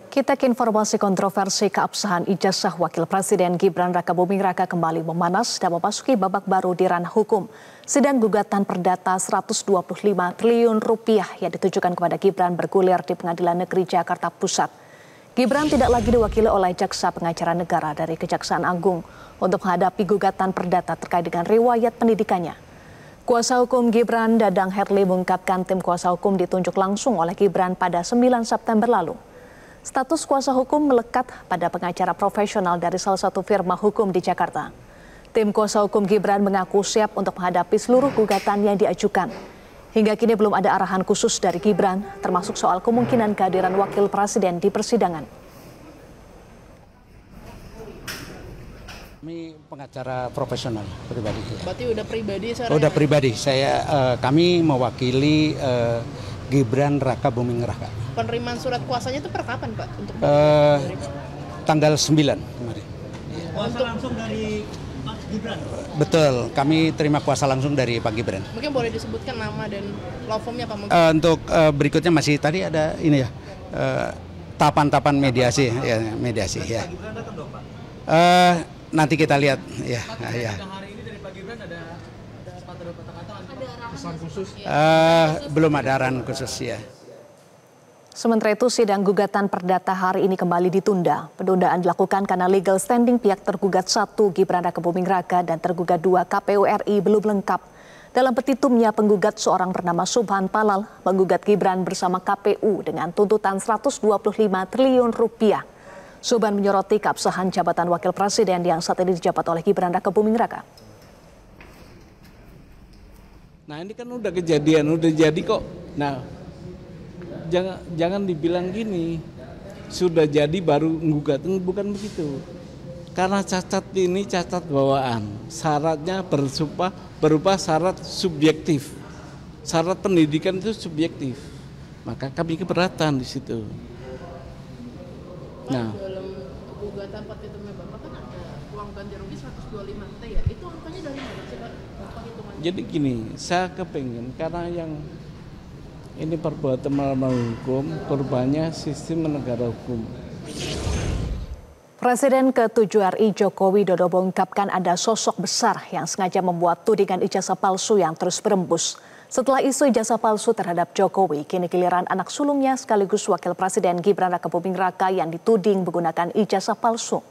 Kita ke informasi kontroversi keabsahan ijazah Wakil Presiden Gibran Rakabuming Raka kembali memanas dan memasuki babak baru di ranah hukum. Sidang gugatan perdata 125 triliun rupiah yang ditujukan kepada Gibran bergulir di Pengadilan Negeri Jakarta Pusat. Gibran tidak lagi diwakili oleh jaksa pengacara negara dari Kejaksaan Agung untuk menghadapi gugatan perdata terkait dengan riwayat pendidikannya. Kuasa hukum Gibran, Dadang Herli, mengungkapkan tim kuasa hukum ditunjuk langsung oleh Gibran pada 9 September lalu. Status kuasa hukum melekat pada pengacara profesional dari salah satu firma hukum di Jakarta. Tim kuasa hukum Gibran mengaku siap untuk menghadapi seluruh gugatan yang diajukan. Hingga kini belum ada arahan khusus dari Gibran, termasuk soal kemungkinan kehadiran wakil presiden di persidangan. Kami pengacara profesional pribadi. Berarti udah pribadi sekarang? Udah pribadi. Kami mewakili Gibran Rakabuming Raka. Penerimaan surat kuasanya itu per kapan, Pak? Untuk tanggal 9 kemarin. Kuasa langsung dari Pak Gibran? Betul, kami terima kuasa langsung dari Pak Gibran. Mungkin boleh disebutkan nama dan law firm-nya Pak? Untuk berikutnya masih tadi ada ini ya, tahapan-tahapan mediasi. Ya, mediasi ya. Pak Gibran datang dong, Pak? Nanti kita lihat ya. Ya. Hari ini dari Pak Gibran ada kata-kata pesan khusus? Belum ada arahan khusus ya. Sementara itu, sidang gugatan perdata hari ini kembali ditunda. Penundaan dilakukan karena legal standing pihak tergugat 1 Gibran Rakabuming Raka dan tergugat 2 KPU RI belum lengkap. Dalam petitumnya, penggugat seorang bernama Subhan Palal menggugat Gibran bersama KPU dengan tuntutan 125 triliun rupiah. Subhan menyoroti keabsahan jabatan wakil presiden yang saat ini dijabat oleh Gibran Rakabuming Raka. Nah ini kan udah kejadian, udah jadi kok. Nah jangan dibilang gini, sudah jadi baru menggugat, bukan begitu. Karena cacat ini cacat bawaan, syaratnya berupa syarat subjektif. Syarat pendidikan itu subjektif, maka kami keberatan di situ. Nah, dalam gugatan petitumnya Bapak kan ada uang ganti rugi 125 T ya, itu angkanya dari mana sih Pak? Apa hitungannya? jadi gini, saya kepengen karena yang ini perbuatan melawan hukum, korbannya sistem negara hukum. Presiden ke-7 RI Joko Widodo mengungkapkan ada sosok besar yang sengaja membuat tudingan ijazah palsu yang terus berembus. Setelah isu ijazah palsu terhadap Jokowi, kini giliran anak sulungnya sekaligus wakil presiden Gibran Rakabuming Raka yang dituding menggunakan ijazah palsu.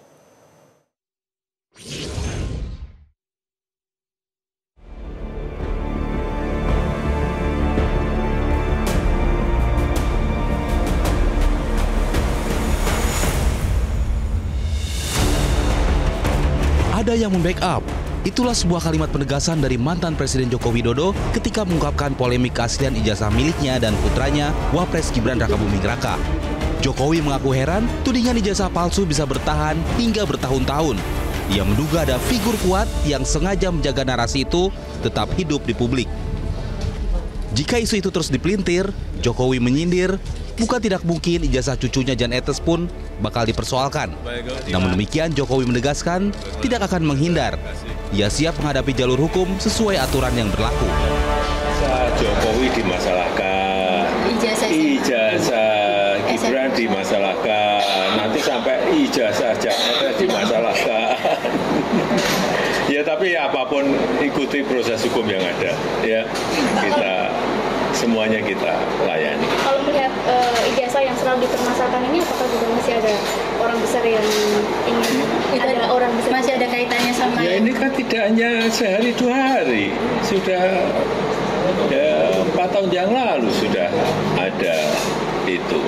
Ada yang membackup. Itulah sebuah kalimat penegasan dari mantan Presiden Joko Widodo ketika mengungkapkan polemik keaslian ijazah miliknya dan putranya, Wapres Gibran Rakabuming Raka. Jokowi mengaku heran tudingan ijazah palsu bisa bertahan hingga bertahun-tahun. Ia menduga ada figur kuat yang sengaja menjaga narasi itu tetap hidup di publik. Jika isu itu terus dipelintir, Jokowi menyindir, bukan tidak mungkin ijazah cucunya Jan Etes pun bakal dipersoalkan. Namun demikian, Jokowi menegaskan tidak akan menghindar. Ia siap menghadapi jalur hukum sesuai aturan yang berlaku. Jokowi dimasalahkan, ijazah Gibran dimasalahkan, nanti sampai ijazah Jakarta dimasalahkan. Ya tapi ya apapun ikuti proses hukum yang ada, ya semuanya kita layani. Kalau melihat ijazah yang selalu dipermasalahkan ini, apakah juga masih ada orang besar yang ingin ada orang besar masih ada kaitannya sama? Ya ini kan tidak hanya sehari 2 hari, sudah 4 tahun yang lalu sudah ada itu.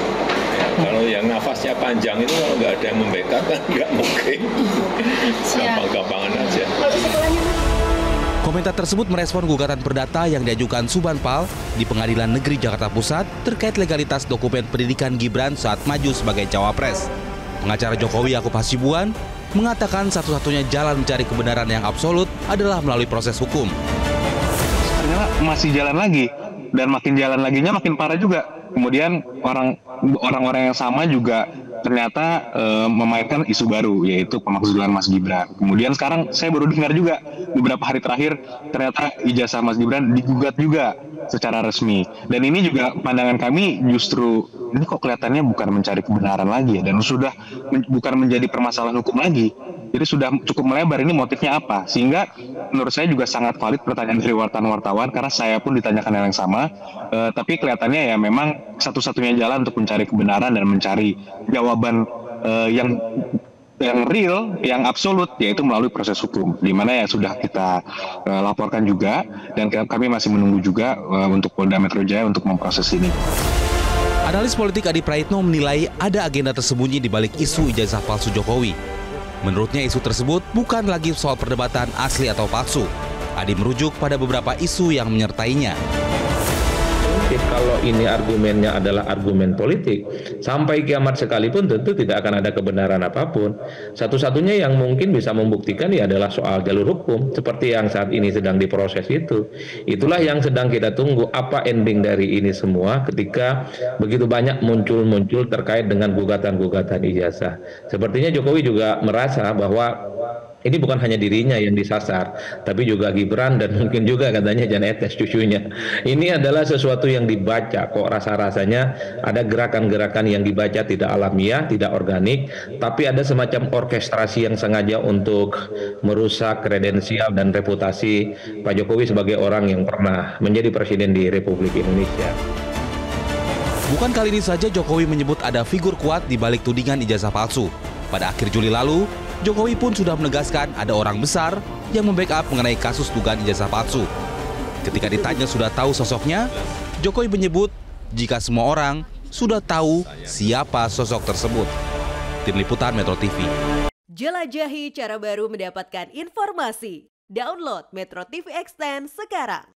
Kalau yang nafasnya panjang itu kalau nggak ada yang membackup kan nggak mungkin. Gampang-gampangan aja. Komentar tersebut merespon gugatan perdata yang diajukan Subhan Pal di Pengadilan Negeri Jakarta Pusat terkait legalitas dokumen pendidikan Gibran saat maju sebagai cawapres. Pengacara Jokowi Yakub Hasibuan mengatakan satu-satunya jalan mencari kebenaran yang absolut adalah melalui proses hukum. Ternyata masih jalan lagi, dan makin jalan laginya makin parah juga. Kemudian orang-orang yang sama juga ternyata memainkan isu baru, yaitu pemakzulan Mas Gibran. Kemudian sekarang saya baru dengar juga beberapa hari terakhir ternyata ijazah Mas Gibran digugat juga secara resmi. Dan ini juga pandangan kami justru ini kok kelihatannya bukan mencari kebenaran lagi ya, dan sudah bukan menjadi permasalahan hukum lagi. Jadi sudah cukup melebar, ini motifnya apa? Sehingga menurut saya juga sangat valid pertanyaan dari wartawan-wartawan, karena saya pun ditanyakan hal yang sama. Tapi kelihatannya ya memang satu-satunya jalan untuk mencari kebenaran dan mencari jawaban yang real, yang absolut, yaitu melalui proses hukum, di mana ya sudah kita laporkan juga, dan kami masih menunggu juga untuk Polda Metro Jaya untuk memproses ini. Analis politik Adi Praitno menilai ada agenda tersembunyi di balik isu ijazah palsu Jokowi. Menurutnya isu tersebut bukan lagi soal perdebatan asli atau palsu. Adi merujuk pada beberapa isu yang menyertainya. Kalau ini argumennya adalah argumen politik, sampai kiamat sekalipun tentu tidak akan ada kebenaran apapun. Satu-satunya yang mungkin bisa membuktikan ya adalah soal jalur hukum, seperti yang saat ini sedang diproses itu. Itulah yang sedang kita tunggu, apa ending dari ini semua ketika begitu banyak muncul terkait dengan gugatan-gugatan ijazah. Sepertinya Jokowi juga merasa bahwa ini bukan hanya dirinya yang disasar, tapi juga Gibran dan mungkin juga katanya Jan Etes cucunya. Ini adalah sesuatu yang dibaca, kok rasa-rasanya ada gerakan-gerakan yang dibaca tidak alamiah, tidak organik, tapi ada semacam orkestrasi yang sengaja untuk merusak kredensial dan reputasi Pak Jokowi sebagai orang yang pernah menjadi presiden di Republik Indonesia. Bukan kali ini saja Jokowi menyebut ada figur kuat di balik tudingan ijazah palsu. Pada akhir Juli lalu, Jokowi pun sudah menegaskan ada orang besar yang membackup mengenai kasus dugaan ijazah palsu. Ketika ditanya sudah tahu sosoknya, Jokowi menyebut jika semua orang sudah tahu siapa sosok tersebut. Tim Liputan Metro TV. Jelajahi cara baru mendapatkan informasi. Download Metro TV Extend sekarang.